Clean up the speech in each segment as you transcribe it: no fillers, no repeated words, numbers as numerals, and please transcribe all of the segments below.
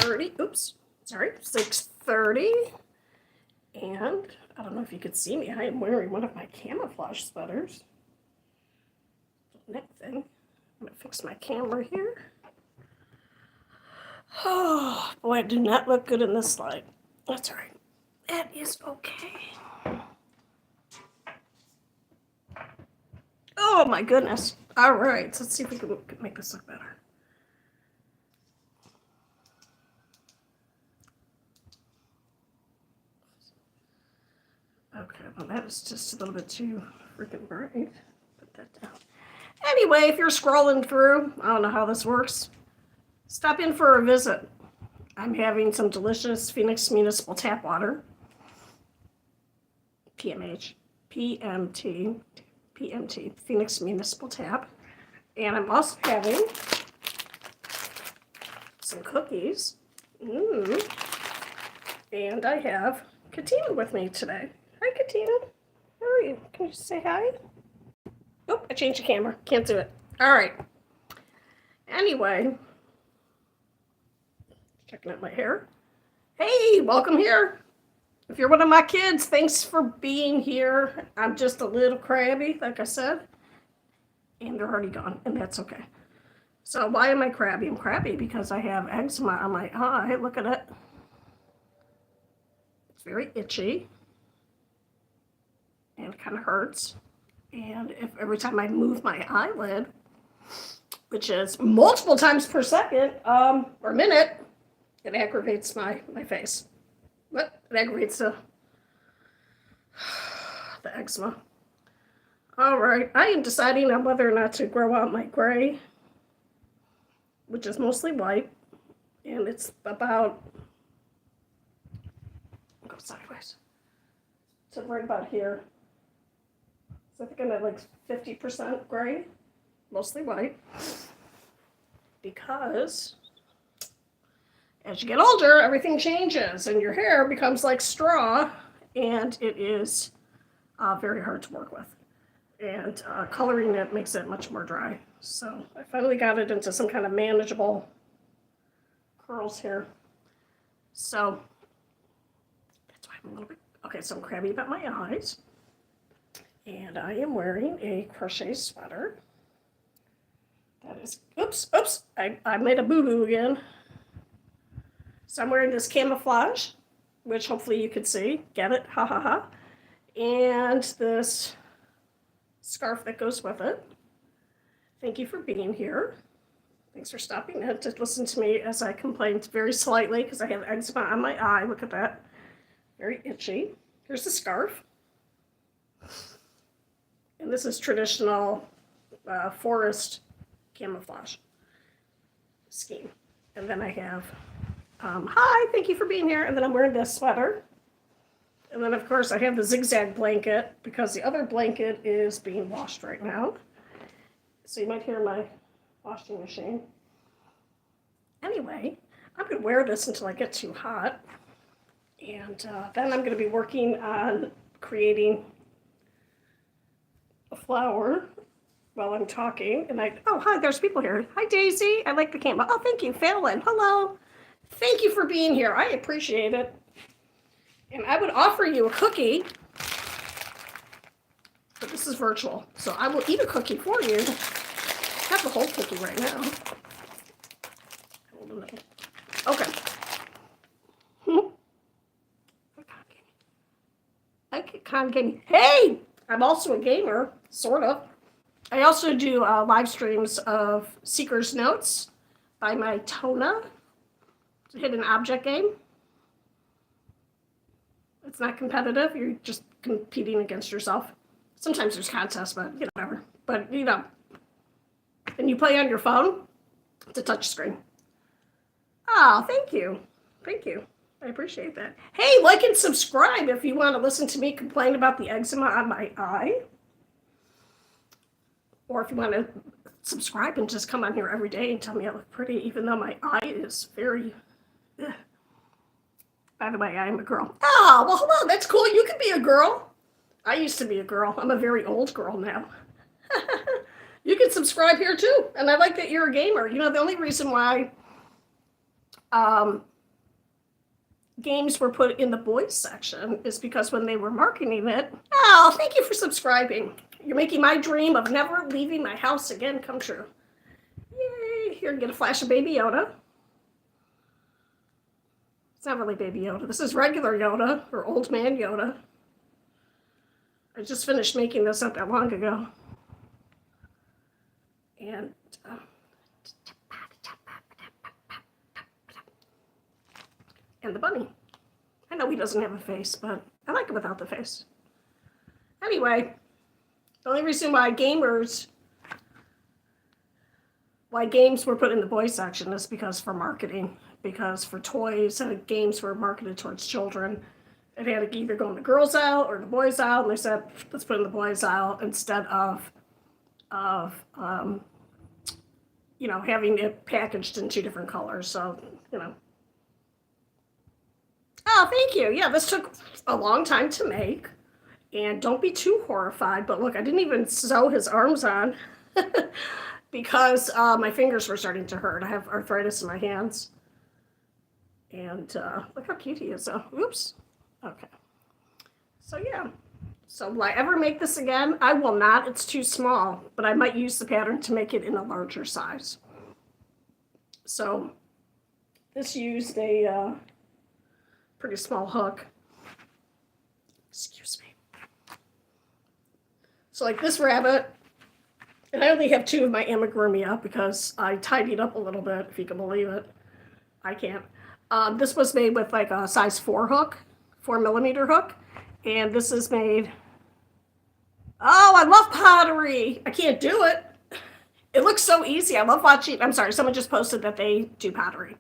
6:30. Oops, sorry, 6:30. And I don't know if you could see me. I am wearing one of my camouflage sweaters. Neck thing. I'm gonna fix my camera here. Oh boy, I do not look good in this light. That's all right. That is okay. Oh my goodness. All right, so let's see if we can make this look better. Okay, well that is just a little bit too freaking bright. Put that down. Anyway, if you're scrolling through, I don't know how this works, stop in for a visit. I'm having some delicious Phoenix Municipal Tap Water. PMT, Phoenix Municipal Tap. And I'm also having some cookies. And I have Katina with me today. Hi, Katina. How are you? Can you say hi? Oh, I changed the camera. Can't do it. All right. Anyway, checking out my hair. Hey, welcome here. If you're one of my kids, thanks for being here. I'm just a little crabby, like I said. And they're already gone, and that's okay. So why am I crabby? I'm crabby because I have eczema on my eye. Look at it. It's very itchy. And it kind of hurts. And if every time I move my eyelid, which is multiple times per second or minute, it aggravates my face. But it aggravates the eczema. All right, I am deciding on whether or not to grow out my gray, which is mostly white, and it's about, go sideways, so right about here. So I think I'm at like 50% gray, mostly white, because as you get older, everything changes, and your hair becomes like straw, and it is very hard to work with. And coloring it makes it much more dry. So I finally got it into some kind of manageable curls here. So that's why I'm a little bit, okay, so I'm crabby about my eyes. And I am wearing a crochet sweater. That is, oops, I made a boo-boo again. So I'm wearing this camouflage, which hopefully you could see. Get it? Ha ha ha. And this scarf that goes with it. Thank you for being here. Thanks for stopping in to listen to me as I complained very slightly because I have eczema on my eye. Look at that. Very itchy. Here's the scarf. And this is traditional forest camouflage scheme. And then I have, hi, thank you for being here. And then I'm wearing this sweater. And then, of course, I have the zigzag blanket because the other blanket is being washed right now. So you might hear my washing machine. Anyway, I'm going to wear this until I get too hot. And then I'm going to be working on creating a flower while I'm talking. And oh, hi, there's people here. Hi, Daisy. I like the camera. Oh, thank you, Fallon. Hello. Thank you for being here. I appreciate it. And I would offer you a cookie, but this is virtual, so I will eat a cookie for you. I have the whole cookie right now. Hold on. Okay. Hey, I'm also a gamer, sort of. I also do live streams of Seeker's Notes by my Tona. It's a hidden object game. It's not competitive. You're just competing against yourself. Sometimes there's contests, but whatever. But and you play on your phone. It's a touch screen. Oh, thank you. Thank you. I appreciate that. Hey, like and subscribe if you want to listen to me complain about the eczema on my eye. Or if you want to subscribe and just come on here every day and tell me I look pretty, even though my eye is very... Ugh. By the way, I am a girl. Oh, well, hello. That's cool. You can be a girl. I used to be a girl. I'm a very old girl now. You can subscribe here, too. And I like that you're a gamer. The only reason why games were put in the boys section is because when they were marketing it, oh, thank you for subscribing. You're making my dream of never leaving my house again come true. Yay! Here, get a flash of Baby Yoda. It's not really Baby Yoda. This is regular Yoda, or Old Man Yoda. I just finished making this not that long ago. And the bunny. I know he doesn't have a face, but I like it without the face. Anyway, the only reason why games were put in the boys section is because for marketing. Because for toys and games were marketed towards children, it had to either go in the girls' aisle or the boys' aisle, and they said, let's put it in the boys' aisle instead of having it packaged in two different colors. So, Oh, thank you. Yeah, this took a long time to make. And don't be too horrified, but look, I didn't even sew his arms on because my fingers were starting to hurt. I have arthritis in my hands. And look how cute he is. Oops. Okay. So, yeah. So, will I ever make this again? I will not. It's too small, but I might use the pattern to make it in a larger size. So, this used a pretty small hook. Excuse me. So like this rabbit, and I only have 2 of my amigurumi up because I tidied up a little bit, if you can believe it. I can't. This was made with like a size 4 hook, 4mm hook, and this is made. Oh, I love pottery. I can't do it. It looks so easy. I love watching. I'm sorry, someone just posted that they do pottery.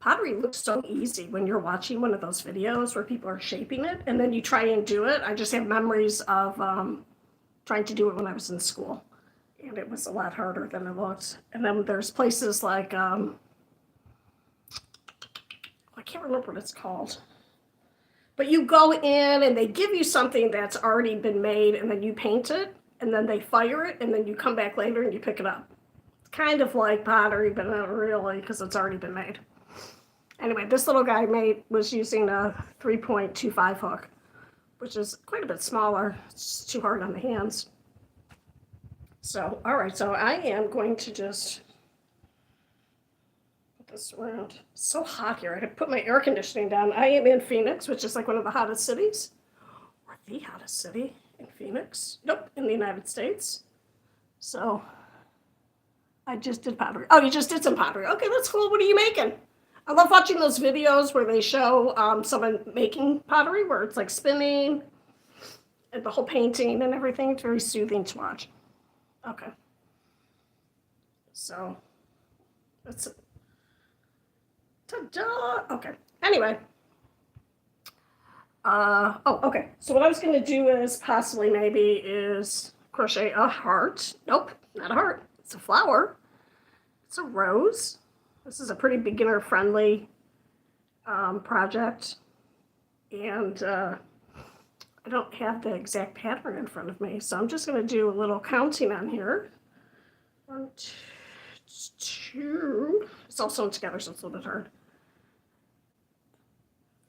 Pottery looks so easy when you're watching one of those videos where people are shaping it and then you try and do it. I just have memories of trying to do it when I was in school, and it was a lot harder than it looked. And then there's places like, I can't remember what it's called, but you go in and they give you something that's already been made and then you paint it and then they fire it and then you come back later and you pick it up. It's kind of like pottery, but not really because it's already been made. Anyway, this little guy was using a 3.25 hook, which is quite a bit smaller. It's too hard on the hands. So, all right, so I am going to just put this around. It's so hot here. I had to put my air conditioning down. I am in Phoenix, which is like one of the hottest cities. Or the hottest city in Phoenix. Nope, in the United States. So, I just did pottery. Oh, you just did some pottery. Okay, that's cool. What are you making? I love watching those videos where they show someone making pottery, where it's like spinning and the whole painting and everything. It's very soothing to watch. Okay. So, that's it. Ta-da! Okay. Anyway. Okay. So what I was going to do is possibly maybe is crochet a heart. Nope, not a heart. It's a flower. It's a rose. This is a pretty beginner-friendly project, and I don't have the exact pattern in front of me, so I'm just going to do a little counting on here. 1, 2. It's all sewn together, so it's a little bit hard.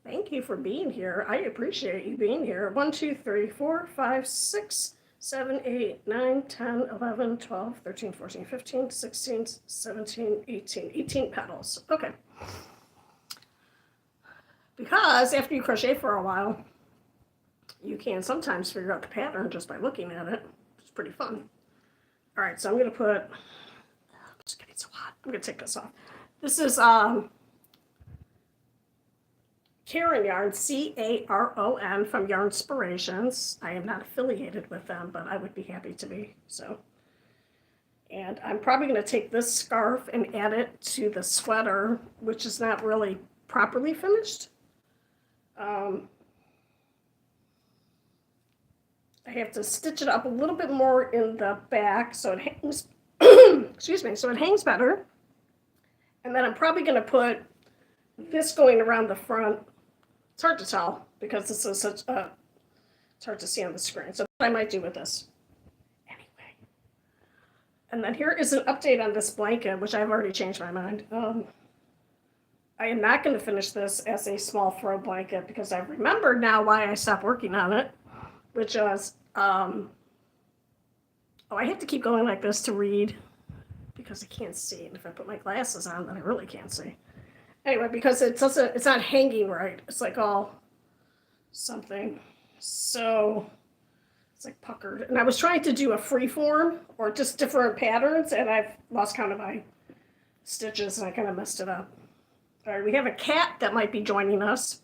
Thank you for being here. I appreciate you being here. 1, 2, 3, 4, 5, 6, 7, 8, 9, 10, 11, 12, 13, 14, 15, 16, 17, 18. 18 petals. Okay. Because after you crochet for a while, you can sometimes figure out the pattern just by looking at it. It's pretty fun. All right, so I'm going to put, it's getting so hot. I'm going to take this off. This is Caron Yarn, Caron from Yarnspirations. I am not affiliated with them, but I would be happy to be. So, and I'm probably going to take this scarf and add it to the sweater, which is not really properly finished. I have to stitch it up a little bit more in the back so it hangs. Excuse me, so it hangs better. And then I'm probably going to put this going around the front. It's hard to tell because this is such a, it's hard to see on the screen. So what I might do with this. Anyway. And then here is an update on this blanket, which I've already changed my mind. I am not going to finish this as a small throw blanket because I've remembered now why I stopped working on it, which was, oh, I have to keep going like this to read because I can't see. And if I put my glasses on, then I really can't see. Anyway, because it's not hanging right. It's like all something. So it's like puckered. And I was trying to do a free form or just different patterns, and I've lost count of my stitches, and I kind of messed it up. All right, we have a cat that might be joining us.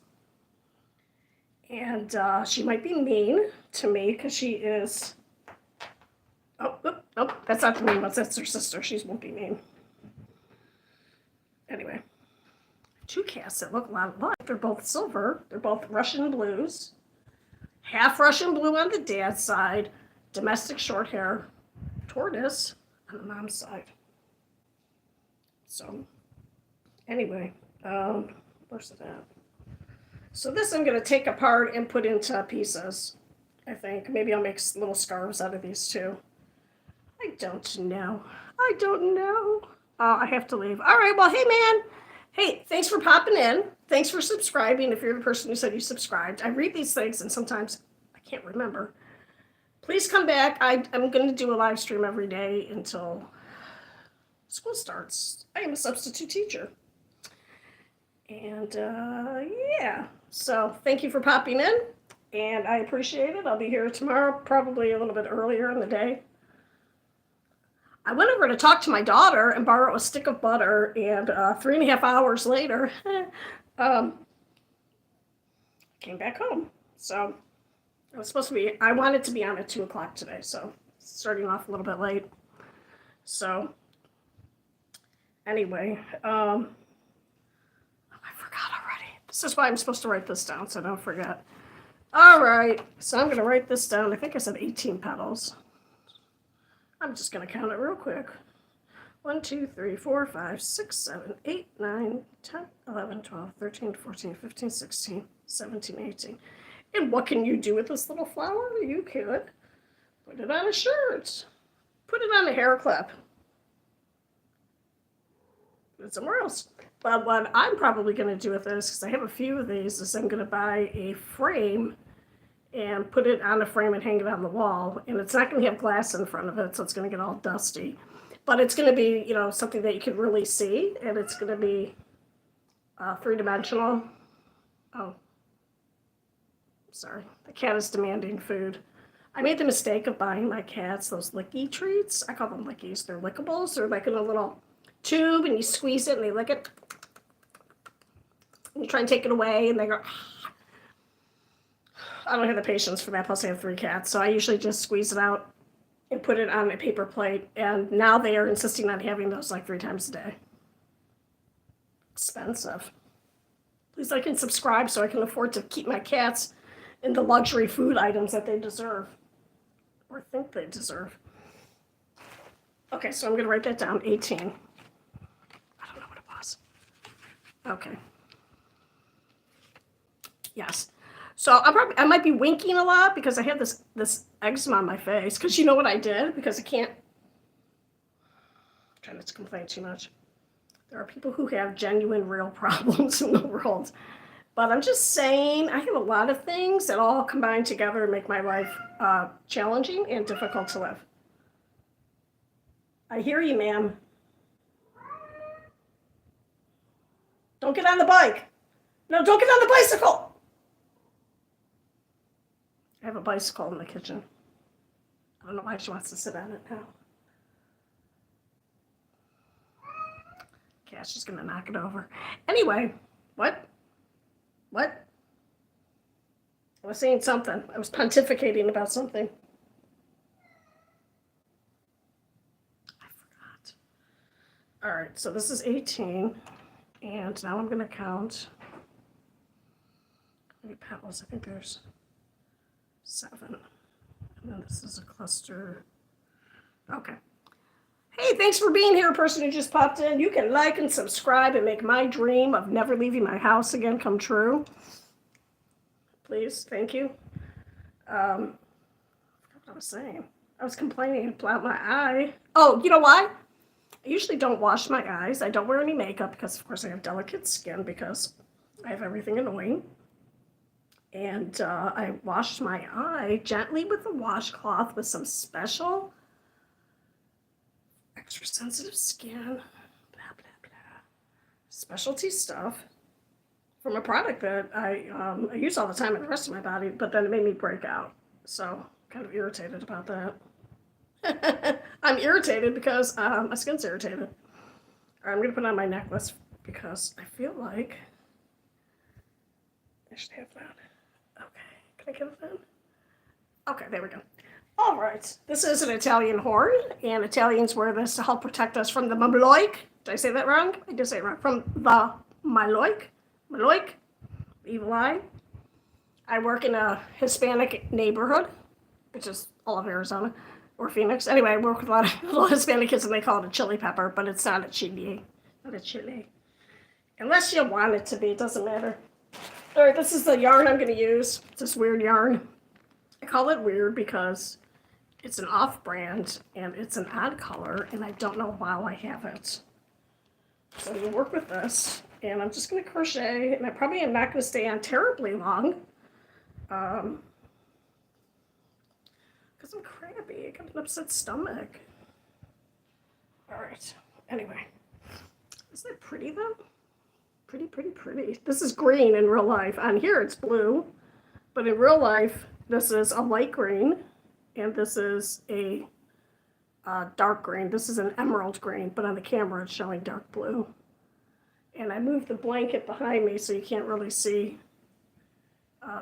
And she might be mean to me because she is... Oh, that's not the mean one. That's her sister. She won't be mean. Anyway. Two cats that look a lot alike. They're both silver. They're both Russian blues. Half Russian blue on the dad's side. Domestic short hair. Tortoise on the mom's side. So, anyway, where's it at? So this I'm going to take apart and put into pieces, I think. Maybe I'll make little scarves out of these too. I don't know. I have to leave. All right, well, hey, man. Hey, thanks for popping in. Thanks for subscribing if you're the person who said you subscribed. I read these things and sometimes I can't remember. Please come back. I'm going to do a live stream every day until school starts. I am a substitute teacher. And yeah, so thank you for popping in, and I appreciate it. I'll be here tomorrow, probably a little bit earlier in the day. I went over to talk to my daughter and borrow a stick of butter, and 3.5 hours later, came back home. So I wanted to be on at 2 o'clock today, so starting off a little bit late. So anyway, I forgot already. This is why I'm supposed to write this down so I don't forget. All right, so I'm going to write this down. I think I said 18 petals. I'm just going to count it real quick. 1, 2, 3, 4, 5, 6, 7, 8, 9, 10, 11, 12, 13, 14, 15, 16, 17, 18. And what can you do with this little flower? You could put it on a shirt. Put it on a hair clip. Put it somewhere else. But what I'm probably going to do with this, because I have a few of these, is I'm going to buy a frame and put it on a frame and hang it on the wall. And it's not going to have glass in front of it, so it's going to get all dusty. But it's going to be, something that you can really see, and it's going to be three-dimensional. Oh, sorry. The cat is demanding food. I made the mistake of buying my cats those licky treats. I call them lickies. They're lickables. They're like in a little tube, and you squeeze it, and they lick it. And you try and take it away, and they go... I don't have the patience for that, plus I have 3 cats, so I usually just squeeze it out and put it on a paper plate, and now they are insisting on having those like 3 times a day. Expensive. Please like and subscribe so I can afford to keep my cats in the luxury food items that they deserve, or think they deserve. Okay, so I'm going to write that down, 18. I don't know what it was. Okay. Yes. So I might be winking a lot because I have this eczema on my face. Because you know what I did? Because I can't... I'm trying not to complain too much. There are people who have genuine, real problems in the world. But I'm just saying, I have a lot of things that all combine together and make my life challenging and difficult to live. I hear you, ma'am. Don't get on the bike. No, don't get on the bicycle. I have a bicycle in the kitchen. I don't know why she wants to sit on it now. Okay, she's going to knock it over. Anyway, what? I was saying something. I was pontificating about something. I forgot. All right, so this is 18. And now I'm going to count. How many petals? I think there's 7. And then this is a cluster. Okay. Hey, thanks for being here, person who just popped in. You can like and subscribe and make my dream of never leaving my house again come true. Please, thank you. I forgot what I was saying. I was complaining about my eye. Oh, you know why? I usually don't wash my eyes. I don't wear any makeup because, of course, I have delicate skin because I have everything annoying. And I washed my eye gently with a washcloth with some special extra sensitive skin, blah, blah, blah, specialty stuff from a product that I use all the time in the rest of my body, but then it made me break out. So, kind of irritated about that. I'm irritated because my skin's irritated. All right, I'm going to put on my necklace because I feel like I should have that. Okay, can I get it then? Okay, there we go. All right, this is an Italian horn, and Italians wear this to help protect us from the Maloik. Did I say that wrong? I did say it wrong. From the Maloik, evil eye. I work in a Hispanic neighborhood, which is all of Arizona, or Phoenix. Anyway, I work with a lot of Hispanic kids, and they call it a chili pepper, but it's not a chili. Not a chili. Unless you want it to be, it doesn't matter. All right, this is the yarn I'm going to use. It's this weird yarn. I call it weird because it's an off-brand, and it's an odd color, and I don't know why I have it. So I'm going to work with this, and I'm just going to crochet, and I probably am not going to stay on terribly long. Because I'm crabby. I got an upset stomach. All right. Anyway. Isn't it pretty, though? Pretty, pretty, pretty. This is green in real life. On here, it's blue. But in real life, this is a light green. And this is a dark green. This is an emerald green. But on the camera, it's showing dark blue. And I moved the blanket behind me so you can't really see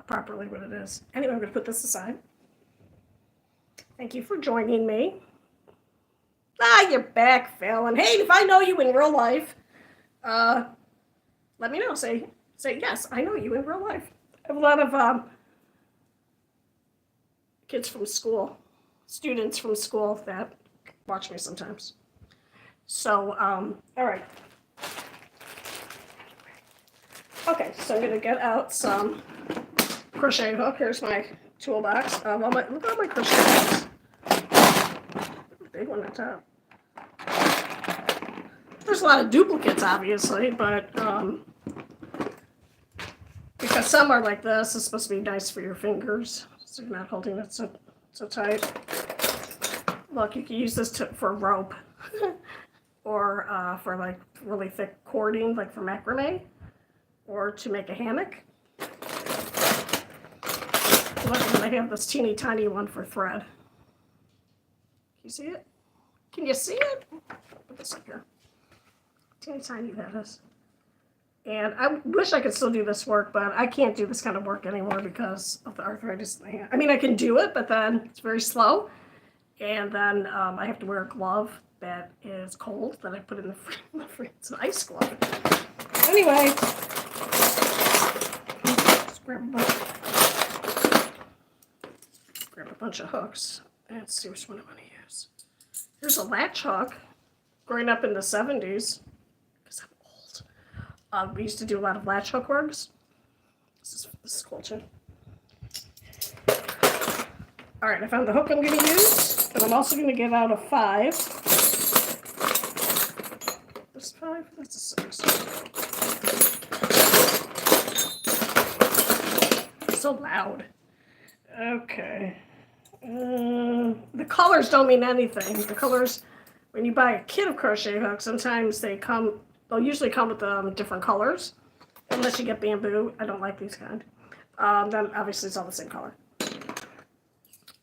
properly what it is. Anyway, I'm going to put this aside. Thank you for joining me. You're back, Phil. And hey, if I know you in real life, let me know. Say yes, I know you in real life. I have a lot of kids from school, students from school that watch me sometimes. So, all right. Okay, so I'm going to get out some crochet hook. Here's my toolbox. Look at all my crochet hooks. Big one on top. There's a lot of duplicates, obviously, but because some are like this, it's supposed to be nice for your fingers, so you're not holding it so tight. Look, you can use this for rope, or for like really thick cording, like for macrame, or to make a hammock. Look, and I have this teeny tiny one for thread. Can you see it? Can you see it? Put this up here. Teeny tiny that is. And I wish I could still do this work, but I can't do this kind of work anymore because of the arthritis in the hand. I mean, I can do it, but then it's very slow. And then I have to wear a glove that is cold that I put in the fridge. It's an ice glove. Anyway, just grab a bunch of hooks. Let's see which one I want to use. Here's a latch hook. Growing up in the 70s, because I'm old, we used to do a lot of latch hook works. This is cool too. All right, I found the hook I'm going to use, and I'm also going to get out a 5. This 5? That's a 6. It's so loud. Okay. The colors don't mean anything. The colors, when you buy a kit of crochet hooks, sometimes they'll usually come with different colors. Unless you get bamboo. I don't like these kind. Then obviously it's all the same color.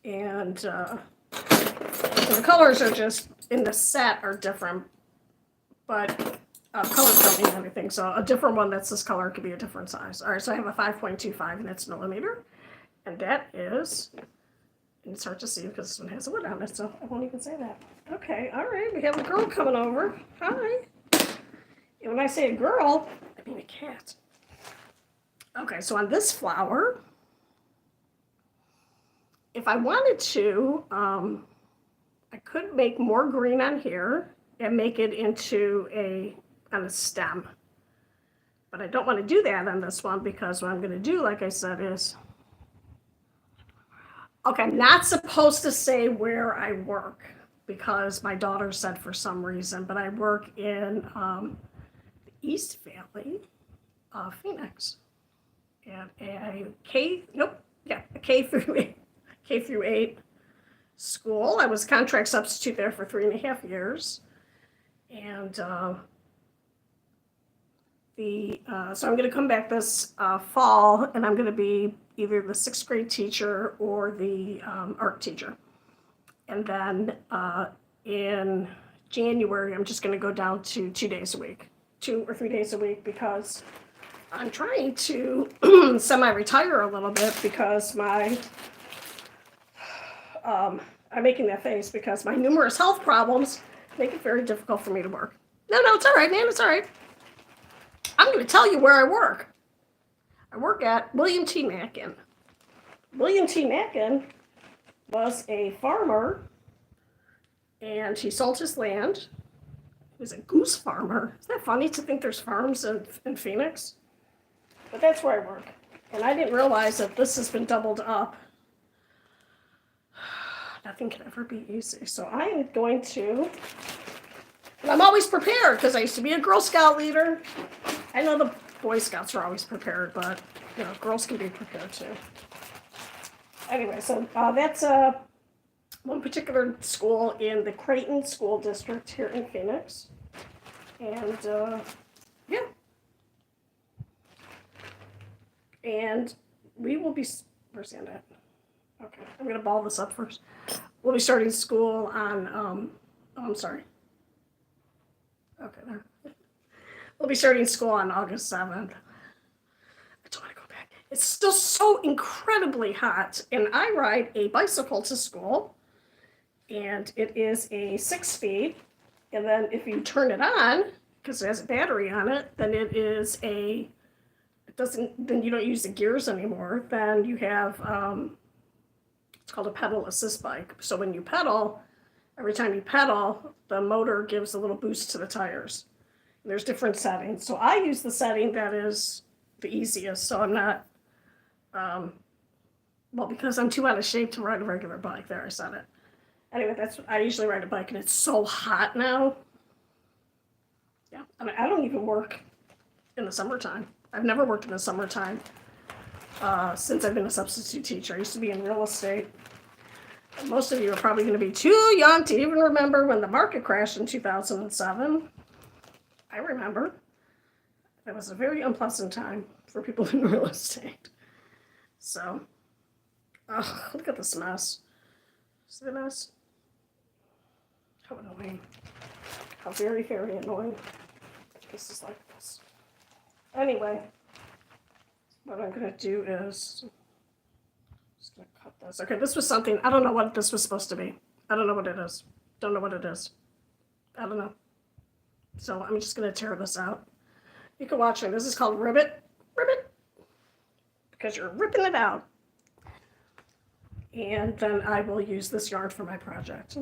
And so the colors are just, in the set, are different. But colors don't mean anything. So a different one that's this color could be a different size. All right, so I have a 5.25, and it's millimeter. And that is... And it's hard to see because this one has a lid on it, so I won't even say that. Okay, all right, we have a girl coming over. Hi. And when I say a girl, I mean a cat. Okay, so on this flower, if I wanted to, I could make more green on here and make it into on a stem. But I don't want to do that on this one because what I'm going to do, like I said, is Okay, I'm not supposed to say where I work because my daughter said for some reason, but I work in East Valley, Phoenix, at a K through 8 school. I was a contract substitute there for 3.5 years, and so I'm going to come back this fall, and I'm going to be either the sixth grade teacher or the art teacher. And then in January, I'm just going to go down to 2 days a week, 2 or 3 days a week, because I'm trying to semi-retire a little bit because I'm making that face because my numerous health problems make it very difficult for me to work. No, it's all right, man. It's all right. I'm going to tell you where I work. I work at William T. Mackin. William T. Mackin was a farmer, and he sold his land. He was a goose farmer. Isn't that funny to think there's farms in Phoenix? But that's where I work. And I didn't realize that this has been doubled up. Nothing can ever be easy. So I am going to, and I'm always prepared because I used to be a Girl Scout leader. I know the Boy Scouts are always prepared, but girls can be prepared too. Anyway, so that's one particular school in the Creighton School District here in Phoenix. And yeah. And we will be, where's Anna at? Okay, I'm going to ball this up first. We'll be starting school on, I'm sorry. Okay, there. We'll be starting school on August 7th. I don't want to go back. It's still so incredibly hot, and I ride a bicycle to school, and it is a 6-speed, and then if you turn it on, because it has a battery on it, then then you don't use the gears anymore. Then you have, it's called a pedal assist bike. So when you pedal, every time you pedal, the motor gives a little boost to the tires. There's different settings. So I use the setting that is the easiest. So I'm not, because I'm too out of shape to ride a regular bike. There, I said it. Anyway, I usually ride a bike, and it's so hot now. Yeah, I mean, I don't even work in the summertime. I've never worked in the summertime since I've been a substitute teacher. I used to be in real estate. And most of you are probably going to be too young to even remember when the market crashed in 2007. I remember. It was a very unpleasant time for people in real estate. So, look at this mess. See the mess? How annoying. How very, very annoying. This is like this. Anyway, what I'm going to do is, just going to cut this. Okay, this was something, I don't know what this was supposed to be. I don't know what it is. Don't know what it is. I don't know. So I'm just going to tear this out. You can watch it. This is called Ribbit. Ribbit. Because you're ripping it out. And then I will use this yarn for my project.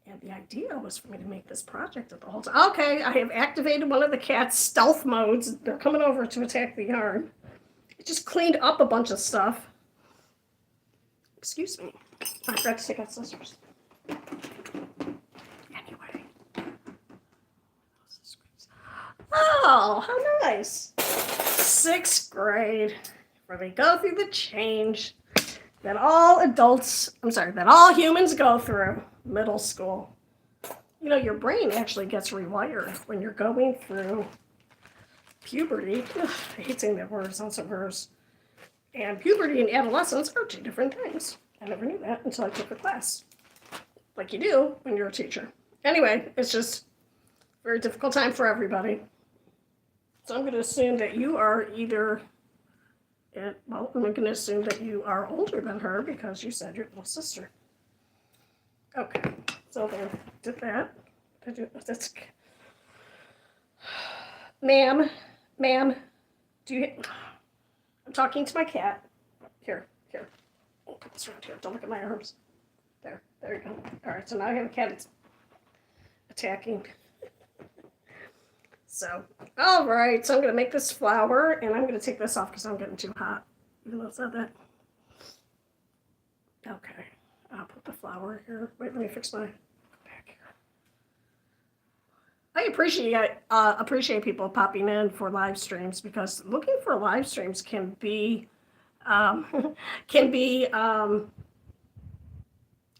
And the idea was for me to make this project at the whole time. Okay, I have activated one of the cat's stealth modes. They're coming over to attack the yarn. It just cleaned up a bunch of stuff. Excuse me. I forgot to take out scissors. Anyway. Oh, how nice. 6th grade, where they go through the change that all humans go through. Middle school. Your brain actually gets rewired when you're going through puberty. Ugh, I hate saying that word, it sounds so gross. And puberty and adolescence are 2 different things. I never knew that until I took a class. Like you do when you're a teacher. Anyway, it's just a very difficult time for everybody. So I'm going to assume that you are I'm going to assume that you are older than her because you said your little sister. Okay, so there, did that. That's, ma'am, I'm talking to my cat. Here. I'll put this around here. Don't look at my arms. There you go. All right, so now I have a cat that's attacking. So, all right, so I'm going to make this flower, and I'm going to take this off because I'm getting too hot, even though it's not that. Okay, I'll put the flower here. Wait, let me fix my back here. I appreciate people popping in for live streams because looking for live streams can be can be a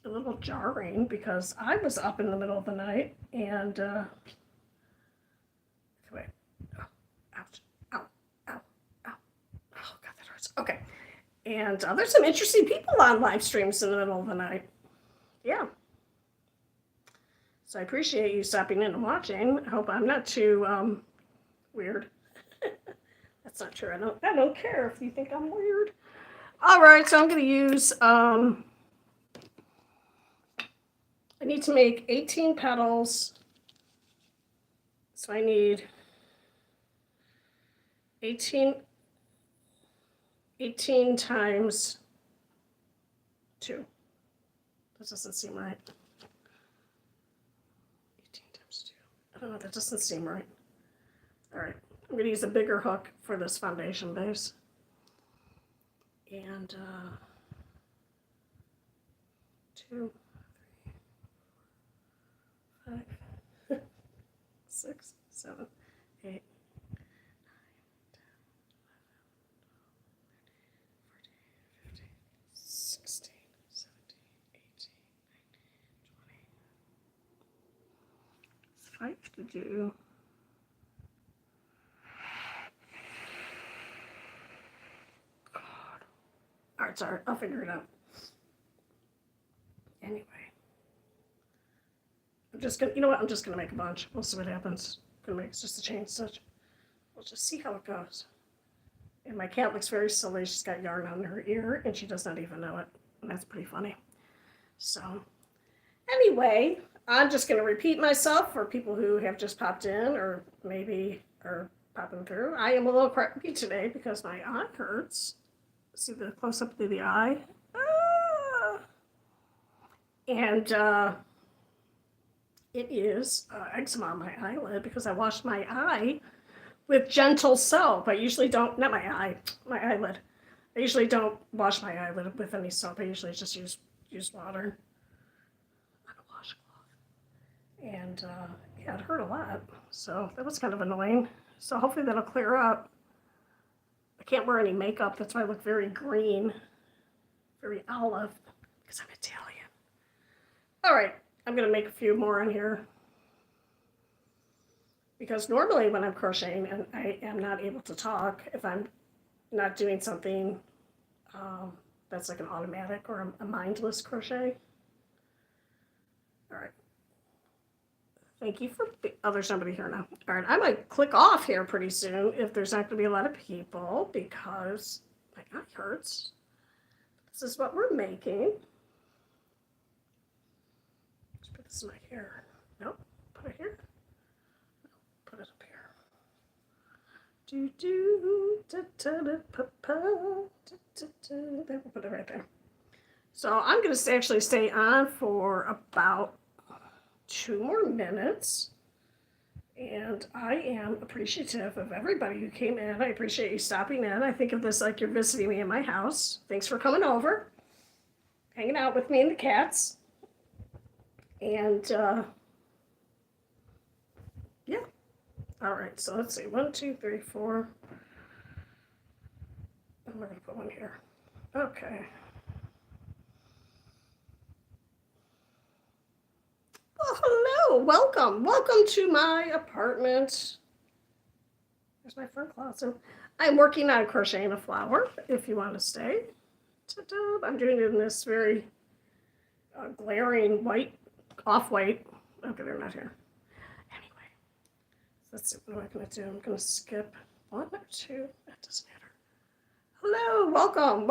little jarring because I was up in the middle of the night and wait, oh, ouch, ow, ow, ow, oh god, that hurts. Okay, and there's some interesting people on live streams in the middle of the night. Yeah. So I appreciate you stopping in and watching. I hope I'm not too weird. That's not true. I don't care if you think I'm weird. All right, so I'm going to use I need to make 18 petals. So I need 18 times 2. That doesn't seem right. 18 times 2. I don't know, that doesn't seem right. All right, I'm going to use a bigger hook for this foundation base. And 2, 3, 5, 6, 7, 8, 9, 10, 11, 12, 13, 14, 15, 16, 17, 18, 19, 20. So I have to do all right, sorry, I'll figure it out. Anyway, I'm just gonna, you know what? I'm just gonna make a bunch. We'll see what happens. I'm gonna make just a chain stitch. We'll just see how it goes. And my cat looks very silly. She's got yarn on her ear, and she does not even know it. And that's pretty funny. So, anyway, I'm just gonna repeat myself for people who have just popped in, or maybe are popping through. I am a little crabby today because my eye hurts. See the close up to the eye. And it is eczema on my eyelid because I washed my eye with gentle soap. I usually don't, not my eye, my eyelid. I usually don't wash my eyelid with any soap. I usually just use water on a washcloth. And yeah, it hurt a lot. So that was kind of annoying. So hopefully that'll clear up. I can't wear any makeup. That's why I look very green, very olive, because I'm Italian. All right, I'm going to make a few more in here. Because normally when I'm crocheting and I am not able to talk, if I'm not doing something that's like an automatic or a mindless crochet. All right. Thank you for, oh, there's somebody here now. All right, I might click off here pretty soon if there's not going to be a lot of people because my eye hurts. This is what we're making. Let's put this in my hair. Nope, put it here. No, put it up here. Do do da da da pa pa da da da. There, we'll put it right there. So I'm going to actually stay on for about 2 more minutes, and I am appreciative of everybody who came in. I appreciate you stopping in. I think of this like you're visiting me in my house. Thanks for coming over, hanging out with me and the cats, and yeah. All right, so let's see, 1, 2, 3, 4, and we're gonna put one here. Okay. Oh, hello, welcome to my apartment. There's my front closet. I'm working on crocheting a flower, if you want to stay. Ta-da. I'm doing it in this very glaring white, off-white. Okay, they're not here. Anyway, let's see, what am I going to do? I'm going to skip 1 or 2. That doesn't matter. Hello, welcome.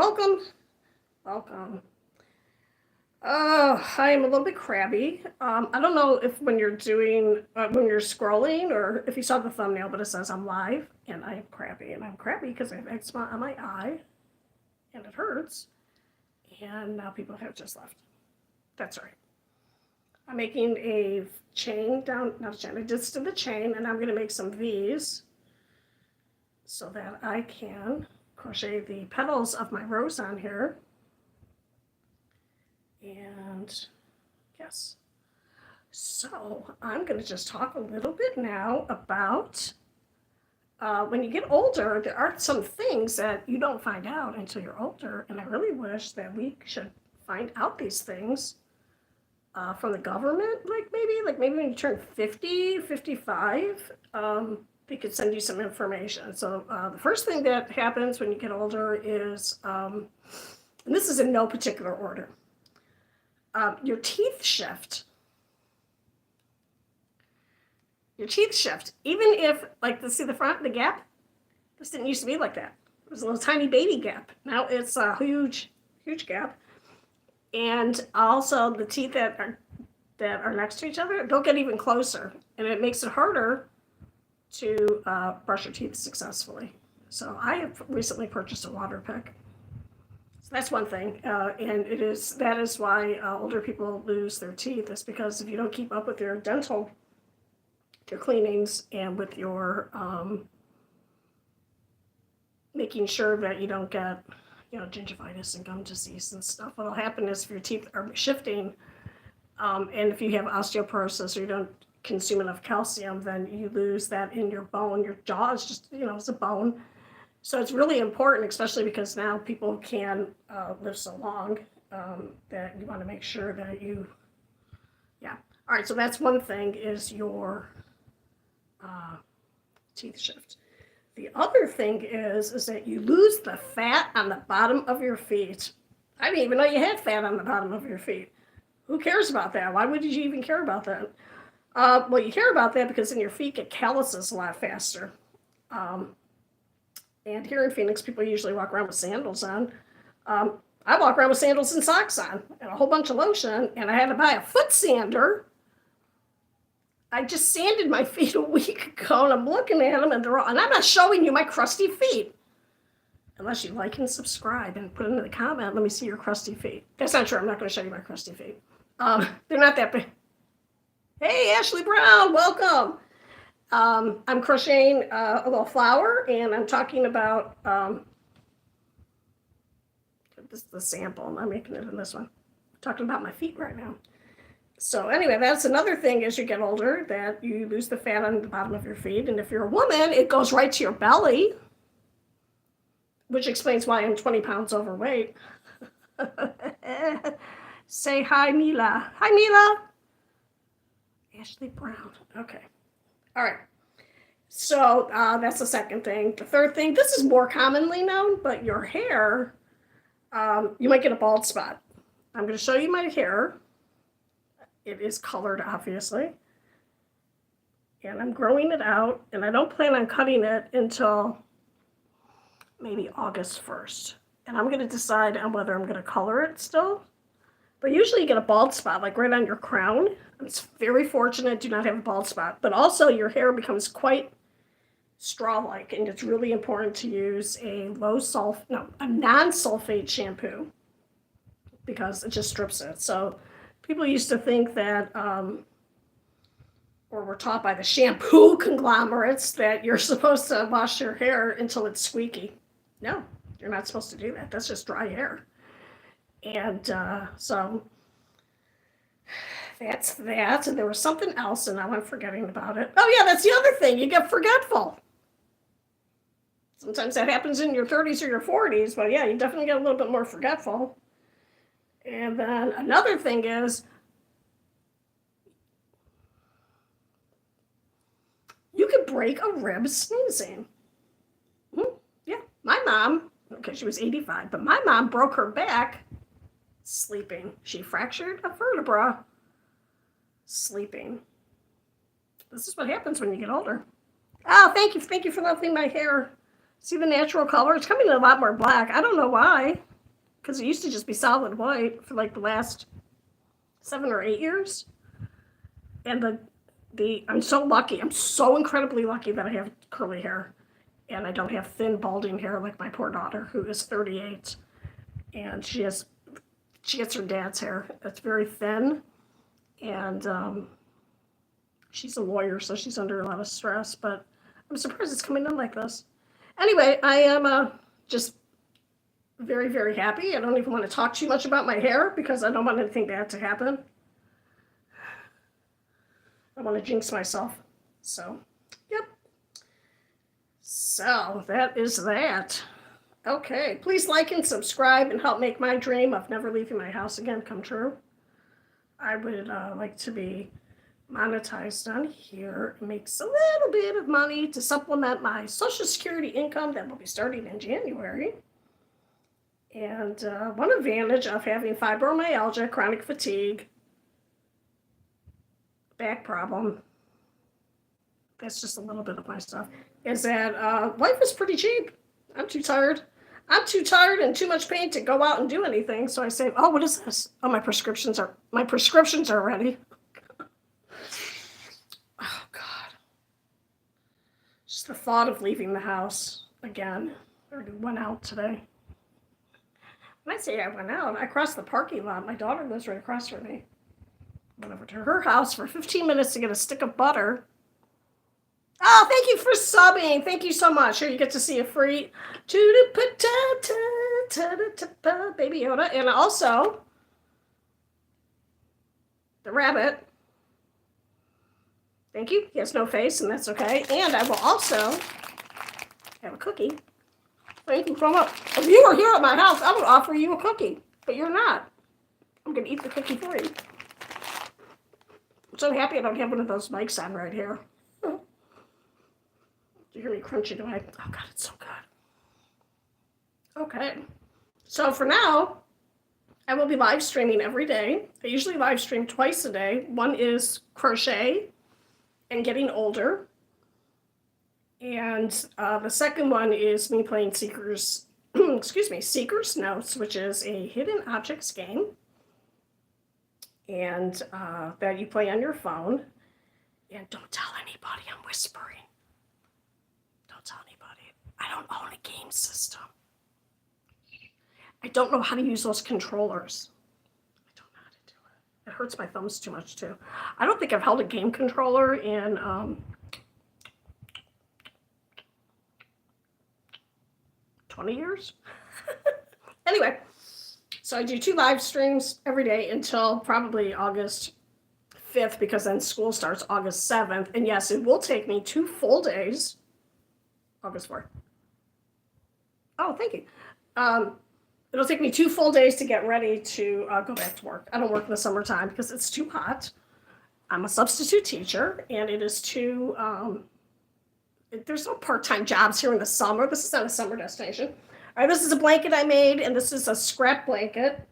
I am a little bit crabby. I don't know if when you're doing, when you're scrolling or if you saw the thumbnail, but it says I'm live and I am crabby. And I'm crabby because I have eczema on my eye and it hurts. And now people have just left. That's right. I'm making a chain down, not a chain, I just did the chain and I'm going to make some V's so that I can crochet the petals of my rose on here. And yes. So I'm going to just talk a little bit now about when you get older, there are some things that you don't find out until you're older. And I really wish that we should find out these things from the government, like maybe when you turn 50, 55, they could send you some information. So the first thing that happens when you get older is, and this is in no particular order, your teeth shift. Your teeth shift. Even if, like, see the front, the gap? This didn't used to be like that. It was a little tiny baby gap. Now it's a huge, huge gap. And also the teeth that are next to each other, they'll get even closer. And it makes it harder to brush your teeth successfully. So I have recently purchased a water pick. So that's one thing. And that is why older people lose their teeth, is because if you don't keep up with your dental cleanings and with your making sure that you don't get gingivitis and gum disease and stuff. What'll happen is if your teeth are shifting, and if you have osteoporosis or you don't consume enough calcium, then you lose that in your bone. Your jaw is just it's a bone, so it's really important, especially because now people can live so long, that you want to make sure that you all right. So that's one thing, is your teeth shift. The other thing is that you lose the fat on the bottom of your feet. I didn't even know you had fat on the bottom of your feet. Who cares about that? Why would you even care about that? Well, you care about that because then your feet get calluses a lot faster. And here in Phoenix, people usually walk around with sandals on. I walk around with sandals and socks on and a whole bunch of lotion, and I had to buy a foot sander. I just sanded my feet a week ago, and I'm looking at them, and and I'm not showing you my crusty feet. Unless you like and subscribe and put it in the comment, let me see your crusty feet. That's not true. I'm not going to show you my crusty feet. They're not that big. Hey, Ashley Brown, welcome. I'm crocheting a little flower, and I'm talking about, this is the sample. I'm making it in this one. I'm talking about my feet right now. So anyway, that's another thing as you get older, that you lose the fat on the bottom of your feet. And if you're a woman, it goes right to your belly, which explains why I'm 20 pounds overweight. Say hi, Mila. Hi, Mila. Ashley Brown. Okay. All right. So that's the second thing. The third thing, this is more commonly known, but your hair, you might get a bald spot. I'm going to show you my hair. It is colored, obviously. And I'm growing it out, and I don't plan on cutting it until maybe August 1st. And I'm going to decide on whether I'm going to color it still. But usually you get a bald spot, like right on your crown. I'm very fortunate to not have a bald spot. But also your hair becomes quite straw-like, and it's really important to use a non-sulfate shampoo, because it just strips it. So people used to think that, or were taught by the shampoo conglomerates, that you're supposed to wash your hair until it's squeaky. No, you're not supposed to do that. That's just dry hair. And so that's that. And there was something else, and now I'm forgetting about it. Oh, yeah, that's the other thing. You get forgetful. Sometimes that happens in your 30s or your 40s, but yeah, you definitely get a little bit more forgetful. And then another thing is, you could break a rib sneezing. Yeah, my mom, okay, she was 85, but my mom broke her back sleeping. She fractured a vertebra sleeping. This is what happens when you get older. Oh, thank you for loving my hair. See the natural color? It's coming in a lot more black. I don't know why, because it used to just be solid white for like the last 7 or 8 years. And I'm so lucky. I'm so incredibly lucky that I have curly hair, and I don't have thin balding hair like my poor daughter, who is 38, and she gets her dad's hair. It's very thin, and she's a lawyer, so she's under a lot of stress, but I'm surprised it's coming in like this. Anyway, I am just very, very happy. I don't even want to talk too much about my hair because I don't want anything bad to happen. I want to jinx myself. So, yep. So, that is that. Okay, please like and subscribe and help make my dream of never leaving my house again come true. I would like to be monetized on here and make a little bit of money to supplement my Social Security income that will be starting in January. And one advantage of having fibromyalgia, chronic fatigue, back problem, that's just a little bit of my stuff, is that life is pretty cheap. I'm too tired. I'm too tired and too much pain to go out and do anything. So I say, oh, what is this? Oh, my prescriptions are ready. Oh, God. Just the thought of leaving the house again. I already went out today. When I say I went out, I crossed the parking lot. My daughter lives right across from me. Went over to her house for 15 minutes to get a stick of butter. Oh, thank you for subbing. Thank you so much. Here you get to see a free Baby Yoda. And also the rabbit. Thank you. He has no face, and that's okay. And I will also have a cookie. Thank you so much. If you were here at my house, I would offer you a cookie, but you're not. I'm going to eat the cookie for you. I'm so happy I don't have one of those mics on right here. You hear me crunching away? Oh, God, it's so good. Okay. So for now, I will be live streaming every day. I usually live stream twice a day. One is crochet and getting older. And the second one is me playing Seeker's Notes, which is a hidden objects game. And that you play on your phone. And don't tell anybody I'm whispering. Don't tell anybody. I don't own a game system. I don't know how to use those controllers. I don't know how to do it. It hurts my thumbs too much, too. I don't think I've held a game controller in 20 years. Anyway, so I do 2 live streams every day until probably August 5th, because then school starts August 7th. And yes, it will take me 2 full days. August 4th. Oh, thank you. It'll take me 2 full days to get ready to go back to work. I don't work in the summertime because it's too hot. I'm a substitute teacher, and it is too, there's no part-time jobs here in the summer. This is not a summer destination. All right, this is a blanket I made, and this is a scrap blanket.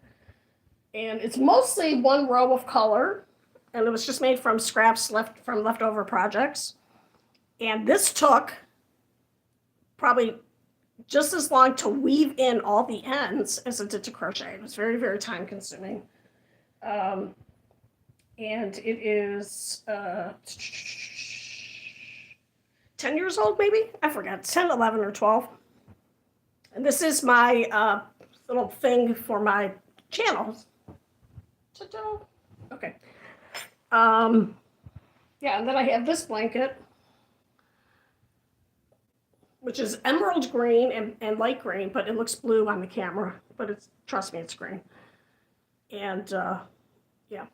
And it's mostly one row of color, and it was just made from scraps from leftover projects. And this took probably just as long to weave in all the ends as it did to crochet. It was very, very time consuming. And it is 10 years old, maybe? I forgot, 10, 11, or 12. And this is my little thing for my channel. Ta-da. Okay. Yeah, and then I have this blanket, which is emerald green and light green, but it looks blue on the camera. But trust me, it's green. And yeah.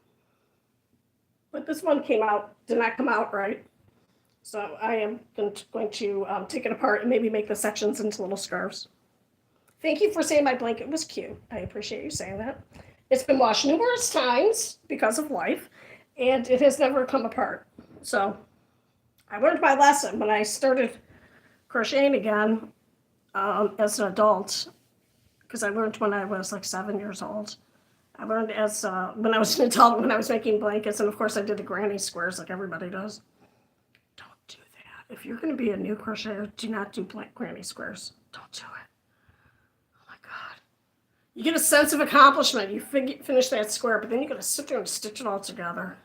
But this one did not come out right. So I am going to take it apart and maybe make the sections into little scarves. Thank you for saying my blanket was cute. I appreciate you saying that. It's been washed numerous times because of life, and it has never come apart. So I learned my lesson when I started crocheting again as an adult, because I learned when I was like 7 years old. I learned as when I was an adult, when I was making blankets, and of course I did the granny squares like everybody does. Don't do that. If you're going to be a new crocheter, do not do granny squares. Don't do it. Oh my God. You get a sense of accomplishment. You finish that square, but then you got to sit there and stitch it all together.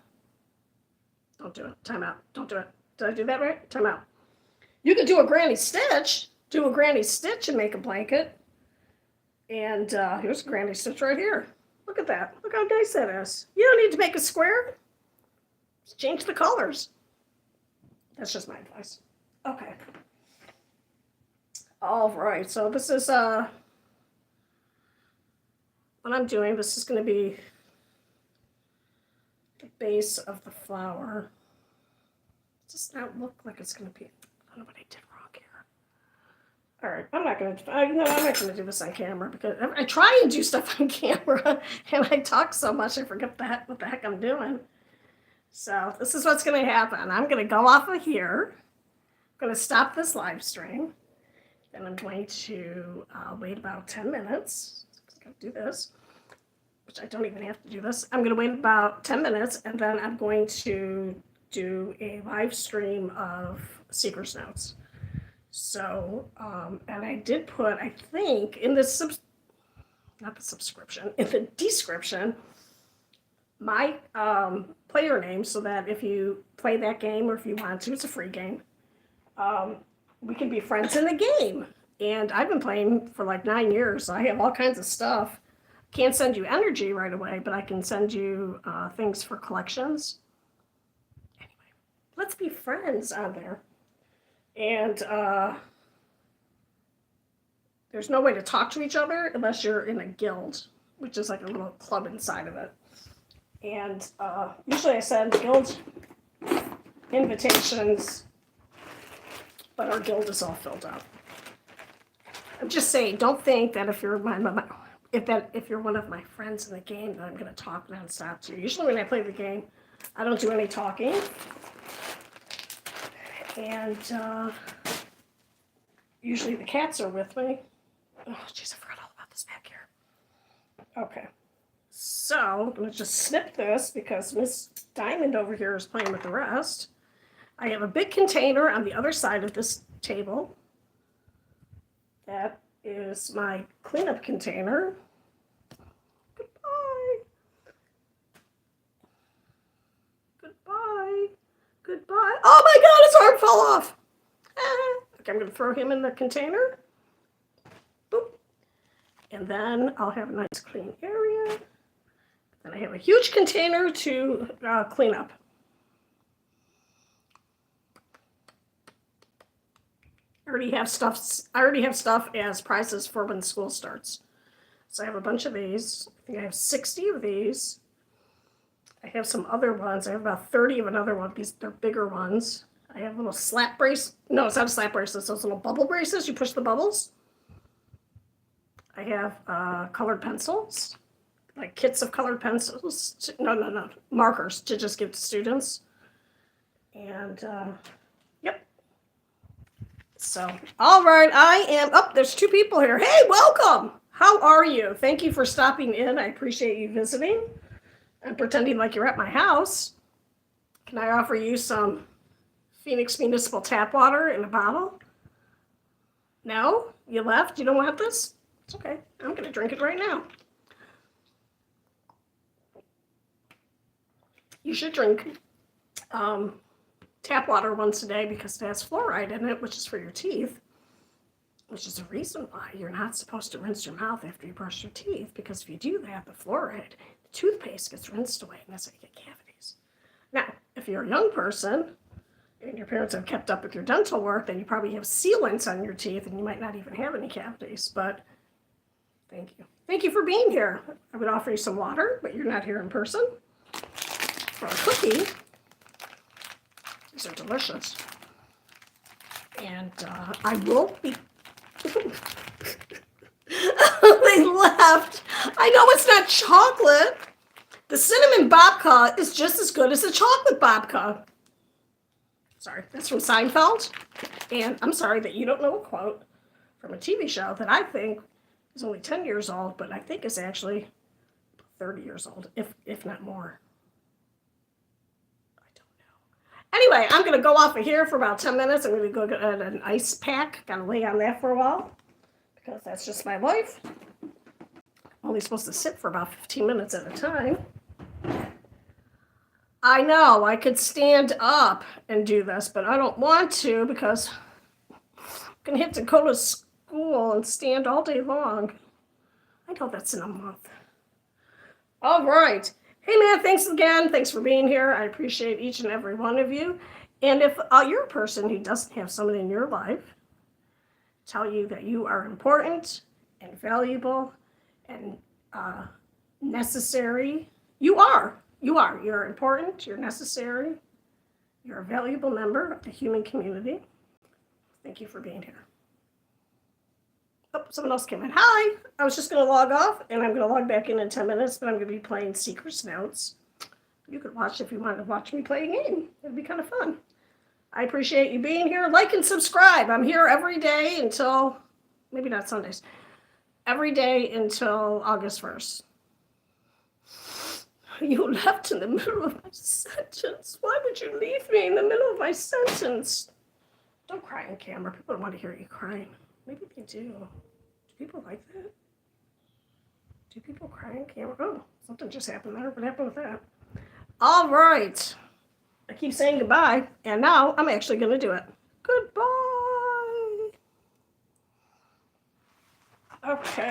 Don't do it. Time out. Don't do it. Did I do that right? Time out. You could do a granny stitch. Do a granny stitch and make a blanket. And here's a granny stitch right here. Look at that. Look how nice that is. You don't need to make a square. Just change the colors. That's just my advice. Okay. All right. So this is what I'm doing, this is going to be the base of the flower. It does not look like it's going to be, I don't know what I did wrong here. All right, I'm not going to, I'm not going to do this on camera because I try and do stuff on camera and I talk so much I forget what the heck I'm doing. So this is what's going to happen. I'm going to go off of here. I'm going to stop this live stream. Then I'm going to wait about 10 minutes. I'm going to do this, which I don't even have to do this. I'm going to wait about 10 minutes, and then I'm going to do a live stream of Seeker's Notes. So, and I did put, I think, in the not the subscription, in the description, my player name, so that if you play that game or if you want to, it's a free game. We can be friends in the game. And I've been playing for like 9 years, so I have all kinds of stuff. Can't send you energy right away, but I can send you things for collections. Anyway, let's be friends on there. And there's no way to talk to each other unless you're in a guild, which is like a little club inside of it. And usually I send guild invitations, but our guild is all filled up. I'm just saying, don't think that if you're if you're one of my friends in the game that I'm going to talk nonstop to you. Usually when I play the game, I don't do any talking. And usually the cats are with me. Oh, jeez, I forgot all about this back here. Okay. So I'm going to just snip this because Miss Diamond over here is playing with the rest. I have a big container on the other side of this table. That is my cleanup container. Goodbye. Goodbye. Goodbye. Oh my God, his arm fell off. Okay, I'm going to throw him in the container. Boop. And then I'll have a nice clean area. Then I have a huge container to clean up. I already have stuff as prizes for when school starts. So I have a bunch of these. I think I have 60 of these. I have some other ones. I have about 30 of another one. They're bigger ones. I have a little slap brace. No, it's not a slap brace. It's those little bubble braces. You push the bubbles. I have colored pencils, like kits of colored pencils. No, markers to just give to students. And yep. So, all right, I am up. There's 2 people here. Hey, welcome. How are you? Thank you for stopping in. I appreciate you visiting and pretending like you're at my house. Can I offer you some Phoenix Municipal tap water in a bottle? No? You left? You don't want this? It's okay. I'm going to drink it right now. You should drink tap water once a day because it has fluoride in it, which is for your teeth, which is the reason why you're not supposed to rinse your mouth after you brush your teeth, because if you do that, the fluoride, the toothpaste gets rinsed away, and that's how you get cavities. Now, if you're a young person and your parents have kept up with your dental work, then you probably have sealants on your teeth and you might not even have any cavities, but thank you. Thank you for being here. I would offer you some water, but you're not here in person. For a cookie. These are delicious. And I will be... They left. I know it's not chocolate. The cinnamon babka is just as good as the chocolate babka. Sorry, that's from Seinfeld. And I'm sorry that you don't know a quote from a TV show that I think is only 10 years old, but I think is actually 30 years old, if not more. Anyway, I'm going to go off of here for about 10 minutes. I'm going to go get an ice pack. Got to lay on that for a while because that's just my life. I'm only supposed to sit for about 15 minutes at a time. I know, I could stand up and do this, but I don't want to because I'm going to have to go to school and stand all day long. I know that's in a month. All right. Hey, man, thanks again. Thanks for being here. I appreciate each and every one of you. And if you're a person who doesn't have someone in your life tell you that you are important and valuable and necessary. You are. You are. You're important. You're necessary. You're a valuable member of the human community. Thank you for being here. Oh, someone else came in. Hi. I was just going to log off, and I'm going to log back in 10 minutes, but I'm going to be playing Secret Notes. You could watch if you wanted to watch me play a game. It'd be kind of fun. I appreciate you being here. Like and subscribe. I'm here every day until, maybe not Sundays, every day until August 1st. You left in the middle of my sentence. Why would you leave me in the middle of my sentence? Don't cry on camera. People don't want to hear you crying. Maybe they do. Do people like that? Do people cry on camera? Oh, something just happened there. What happened with that? All right. I keep saying goodbye, and now I'm actually going to do it. Goodbye. Okay.